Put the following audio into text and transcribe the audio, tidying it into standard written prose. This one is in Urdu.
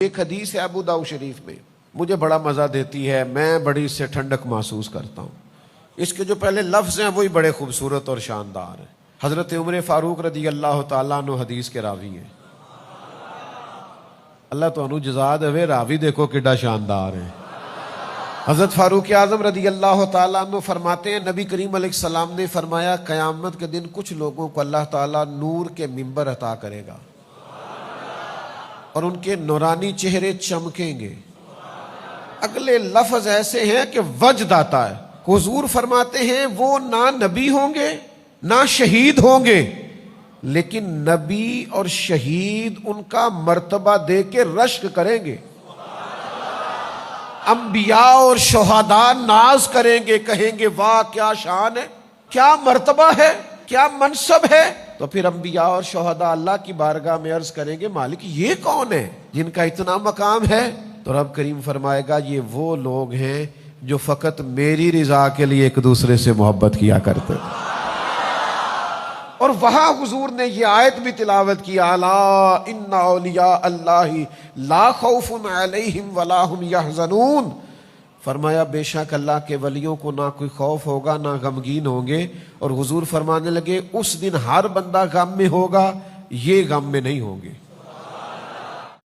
ایک حدیث ہے ابو داؤد شریف میں، مجھے بڑا مزہ دیتی ہے، میں بڑی اس سے ٹھنڈک محسوس کرتا ہوں۔ اس کے جو پہلے لفظ ہیں وہی بڑے خوبصورت اور شاندار ہیں۔ حضرت عمر فاروق رضی اللہ تعالیٰ عنہ حدیث کے راوی ہیں۔ اللہ تو انو جزا دے، راوی دیکھو کڈا شاندار ہے۔ حضرت فاروق اعظم رضی اللہ تعالیٰ عنہ فرماتے ہیں، نبی کریم علیہ السلام نے فرمایا قیامت کے دن کچھ لوگوں کو اللہ تعالیٰ نور کے منبر عطا کرے گا اور ان کے نورانی چہرے چمکیں گے۔ اگلے لفظ ایسے ہیں کہ وجد آتا ہے۔ حضور فرماتے ہیں وہ نہ نبی ہوں گے نہ شہید ہوں گے، لیکن نبی اور شہید ان کا مرتبہ دے کے رشک کریں گے۔ انبیاء اور شہداء ناز کریں گے، کہیں گے واہ کیا شان ہے، کیا مرتبہ ہے، کیا منصب ہے۔ تو پھر انبیاء اور شہداء اللہ کی بارگاہ میں عرض کریں گے مالک یہ کون ہے جن کا اتنا مقام ہے؟ تو رب کریم فرمائے گا یہ وہ لوگ ہیں جو فقط میری رضا کے لیے ایک دوسرے سے محبت کیا کرتے تھے۔ اور وہاں حضور نے یہ آیت بھی تلاوت کی، الا ان اولیاء اللہ لا خوف علیہم ولا هم یحزنون۔ فرمایا بے شک اللہ کے ولیوں کو نہ کوئی خوف ہوگا نہ غمگین ہوں گے۔ اور حضور فرمانے لگے اس دن ہر بندہ غم میں ہوگا، یہ غم میں نہیں ہوں گے۔